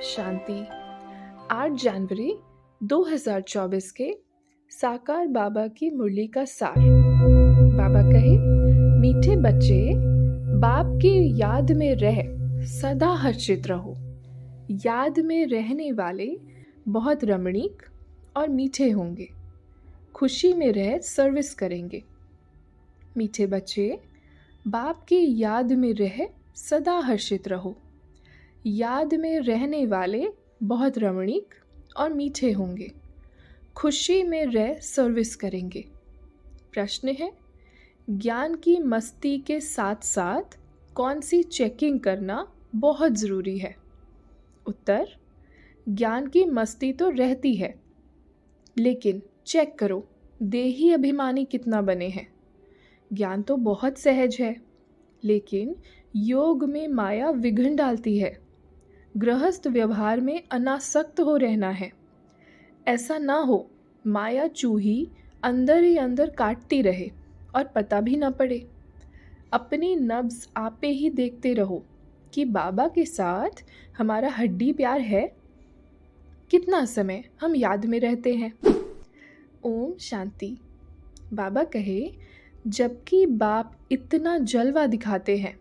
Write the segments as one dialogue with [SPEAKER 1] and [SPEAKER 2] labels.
[SPEAKER 1] शांति। 8 जनवरी 2024 के साकार बाबा की मुरली का सार। बाबा कहे, मीठे बच्चे, बाप की याद में रह सदा हर्षित रहो। याद में रहने वाले बहुत रमणीक और मीठे होंगे। खुशी में रह सर्विस करेंगे। मीठे बच्चे, बाप की याद में रह सदा हर्षित रहो। याद में रहने वाले बहुत रमणीक और मीठे होंगे। खुशी में रह सर्विस करेंगे। प्रश्न है, ज्ञान की मस्ती के साथ साथ कौन सी चेकिंग करना बहुत ज़रूरी है? उत्तर, ज्ञान की मस्ती तो रहती है, लेकिन चेक करो देही अभिमानी कितना बने हैं। ज्ञान तो बहुत सहज है, लेकिन योग में माया विघ्न डालती है। गृहस्थ व्यवहार में अनासक्त हो रहना है। ऐसा ना हो माया चूही अंदर ही अंदर काटती रहे और पता भी ना पड़े। अपनी नब्ज आपे ही देखते रहो कि बाबा के साथ हमारा हड्डी प्यार है। कितना समय हम याद में रहते हैं। ओम शांति। बाबा कहे, जबकि बाप इतना जलवा दिखाते हैं,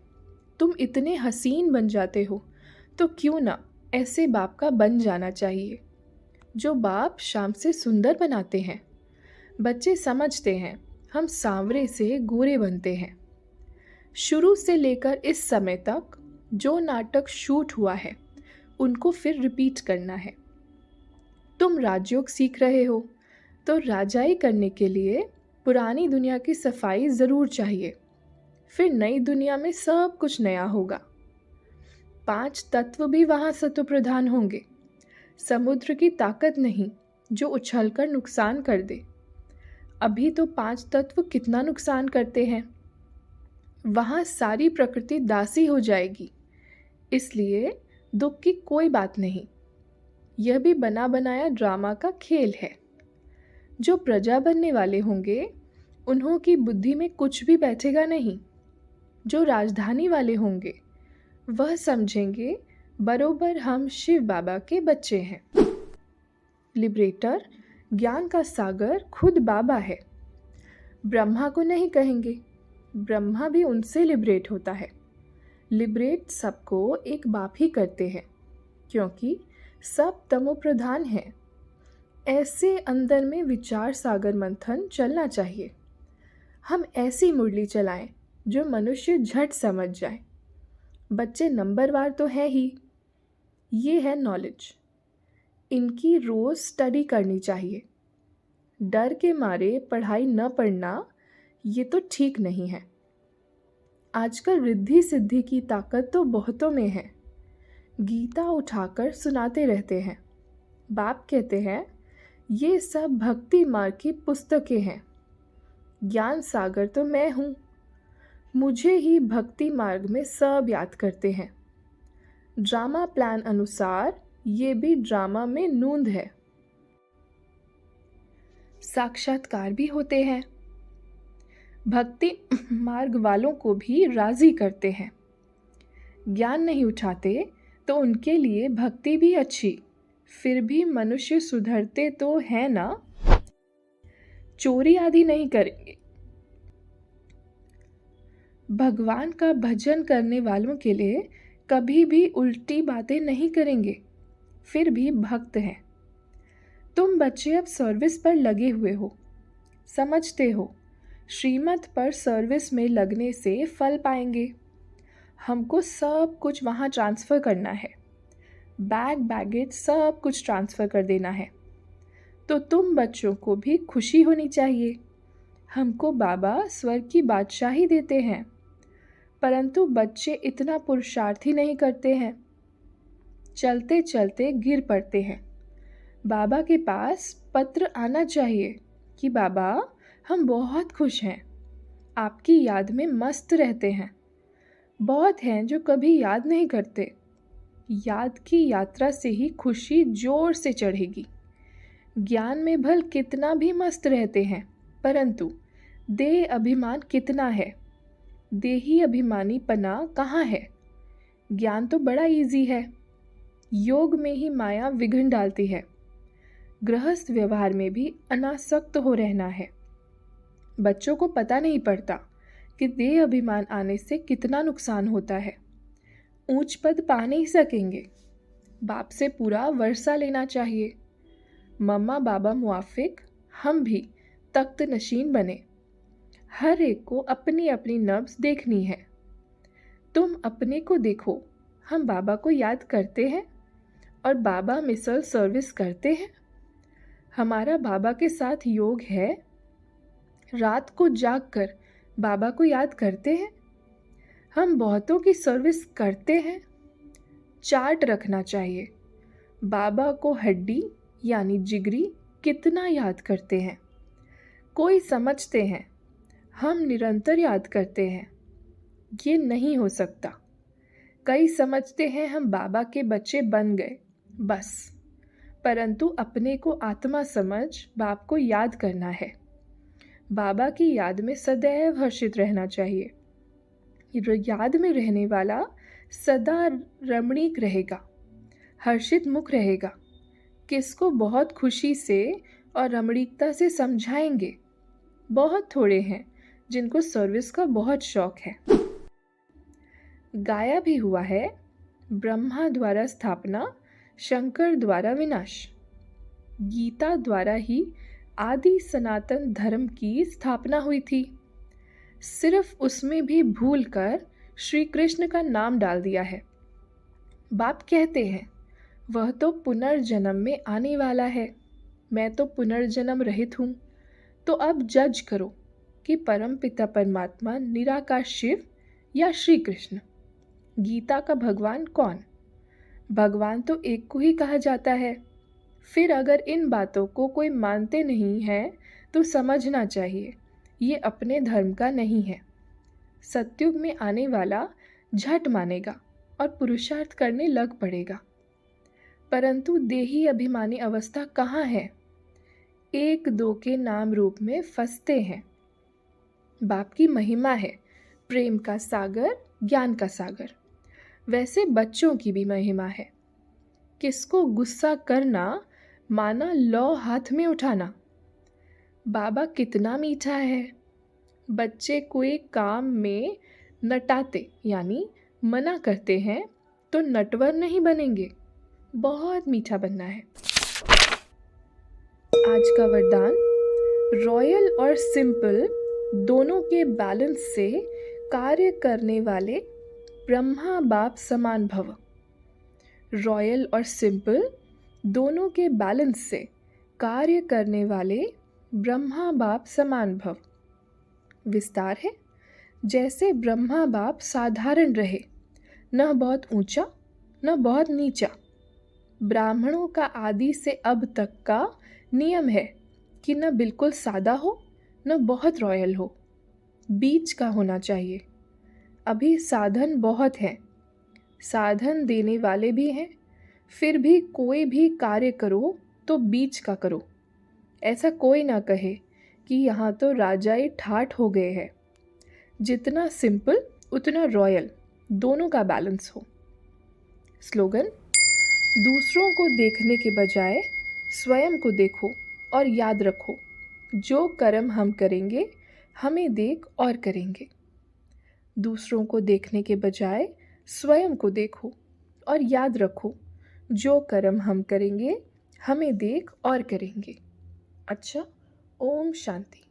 [SPEAKER 1] तुम इतने हसीन बन जाते हो, तो क्यों ना ऐसे बाप का बन जाना चाहिए जो बाप शाम से सुंदर बनाते हैं। बच्चे समझते हैं हम सांवरे से गोरे बनते हैं। शुरू से लेकर इस समय तक जो नाटक शूट हुआ है उनको फिर रिपीट करना है। तुम राजयोग सीख रहे हो तो राजाई करने के लिए पुरानी दुनिया की सफाई ज़रूर चाहिए। फिर नई दुनिया में सब कुछ नया होगा। 5 तत्व भी वहाँ सत्व प्रधान होंगे। समुद्र की ताकत नहीं जो उछलकर नुकसान कर दे। अभी तो 5 तत्व कितना नुकसान करते हैं। वहाँ सारी प्रकृति दासी हो जाएगी। इसलिए दुख की कोई बात नहीं। यह भी बना बनाया ड्रामा का खेल है। जो प्रजा बनने वाले होंगे उन्हों की बुद्धि में कुछ भी बैठेगा नहीं। जो राजधानी वाले होंगे वह समझेंगे बरोबर हम शिव बाबा के बच्चे हैं। लिबरेटर, ज्ञान का सागर खुद बाबा है। ब्रह्मा को नहीं कहेंगे, ब्रह्मा भी उनसे लिबरेट होता है। लिबरेट सबको एक बाप ही करते हैं, क्योंकि सब तमो प्रधान हैं। ऐसे अंदर में विचार सागर मंथन चलना चाहिए। हम ऐसी मुरली चलाएं जो मनुष्य झट समझ जाए। बच्चे नंबरवार तो है ही। ये है नॉलेज। इनकी रोज़ स्टडी करनी चाहिए। डर के मारे पढ़ाई न पढ़ना ये तो ठीक नहीं है। आजकल रिद्धि सिद्धि की ताकत तो बहुतों में है। गीता उठाकर सुनाते रहते हैं। बाप कहते हैं, ये सब भक्ति मार्ग की पुस्तकें हैं। ज्ञान सागर तो मैं हूँ। मुझे ही भक्ति मार्ग में सब याद करते हैं। ड्रामा प्लान अनुसार ये भी ड्रामा में नूंद है। साक्षात्कार भी होते हैं। भक्ति मार्ग वालों को भी राजी करते हैं। ज्ञान नहीं उठाते तो उनके लिए भक्ति भी अच्छी। फिर भी मनुष्य सुधरते तो है ना। चोरी आदि नहीं करेंगे। भगवान का भजन करने वालों के लिए कभी भी उल्टी बातें नहीं करेंगे। फिर भी भक्त हैं। तुम बच्चे अब सर्विस पर लगे हुए हो। समझते हो श्रीमत पर सर्विस में लगने से फल पाएंगे। हमको सब कुछ वहाँ ट्रांसफ़र करना है। बैगेज सब कुछ ट्रांसफ़र कर देना है। तो तुम बच्चों को भी खुशी होनी चाहिए। हमको बाबा स्वर्ग की बादशाही देते हैं, परंतु बच्चे इतना पुरुषार्थ ही नहीं करते हैं। चलते चलते गिर पड़ते हैं। बाबा के पास पत्र आना चाहिए कि बाबा हम बहुत खुश हैं, आपकी याद में मस्त रहते हैं। बहुत हैं जो कभी याद नहीं करते। याद की यात्रा से ही खुशी जोर से चढ़ेगी। ज्ञान में भल कितना भी मस्त रहते हैं, परंतु देह अभिमान कितना है। देही अभिमानी पना कहाँ है। ज्ञान तो बड़ा इजी है। योग में ही माया विघ्न डालती है। गृहस्थ व्यवहार में भी अनासक्त हो रहना है। बच्चों को पता नहीं पड़ता कि देह अभिमान आने से कितना नुकसान होता है। ऊंच पद पा नहीं सकेंगे। बाप से पूरा वर्षा लेना चाहिए। मम्मा बाबा मुआफिक हम भी तख्त नशीन बने। हर एक को अपनी अपनी नब्ज देखनी है। तुम अपने को देखो, हम बाबा को याद करते हैं और बाबा मिसल सर्विस करते हैं। हमारा बाबा के साथ योग है। रात को जाग कर बाबा को याद करते हैं। हम बहुतों की सर्विस करते हैं। चार्ट रखना चाहिए। बाबा को हड्डी यानी जिगरी कितना याद करते हैं। कोई समझते हैं हम निरंतर याद करते हैं। ये नहीं हो सकता। कई समझते हैं हम बाबा के बच्चे बन गए बस, परंतु अपने को आत्मा समझ बाप को याद करना है। बाबा की याद में सदैव हर्षित रहना चाहिए। याद में रहने वाला सदा रमणीक रहेगा, हर्षित मुख रहेगा। किसको बहुत खुशी से और रमणीकता से समझाएंगे। बहुत थोड़े हैं जिनको सर्विस का बहुत शौक है। गाया भी हुआ है, ब्रह्मा द्वारा स्थापना, शंकर द्वारा विनाश। गीता द्वारा ही आदि सनातन धर्म की स्थापना हुई थी। सिर्फ उसमें भी भूलकर श्री कृष्ण का नाम डाल दिया है। बाप कहते हैं वह तो पुनर्जन्म में आने वाला है, मैं तो पुनर्जन्म रहित हूँ। तो अब जज करो कि परम पिता परमात्मा निराकार शिव या श्री कृष्ण। गीता का भगवान कौन? भगवान तो एक को ही कहा जाता है। फिर अगर इन बातों को कोई मानते नहीं है तो समझना चाहिए ये अपने धर्म का नहीं है। सतयुग में आने वाला झट मानेगा और पुरुषार्थ करने लग पड़ेगा। परंतु देही अभिमानी अवस्था कहाँ है? एक दो के नाम रूप में फंसते हैं। बाप की महिमा है प्रेम का सागर, ज्ञान का सागर। वैसे बच्चों की भी महिमा है। किसको गुस्सा करना माना लौ हाथ में उठाना। बाबा कितना मीठा है। बच्चे कोई काम में नटाते यानी मना करते हैं तो नटवर नहीं बनेंगे, बहुत मीठा बनना है। आज का वरदान, रॉयल और सिंपल दोनों के बैलेंस से कार्य करने वाले ब्रह्मा बाप समान भव। रॉयल और सिंपल दोनों के बैलेंस से कार्य करने वाले ब्रह्मा बाप समान भव। विस्तार है, जैसे ब्रह्मा बाप साधारण रहे, न बहुत ऊंचा न बहुत नीचा। ब्राह्मणों का आदि से अब तक का नियम है कि न बिल्कुल सादा हो न बहुत रॉयल हो, बीच का होना चाहिए। अभी साधन बहुत हैं, साधन देने वाले भी हैं, फिर भी कोई भी कार्य करो तो बीच का करो। ऐसा कोई ना कहे कि यहाँ तो राजाई ठाठ हो गए हैं। जितना सिंपल उतना रॉयल, दोनों का बैलेंस हो। स्लोगन, दूसरों को देखने के बजाय स्वयं को देखो और याद रखो, जो कर्म हम करेंगे हमें देख और करेंगे। दूसरों को देखने के बजाय स्वयं को देखो और याद रखो, जो कर्म हम करेंगे हमें देख और करेंगे। अच्छा, ओम शांति।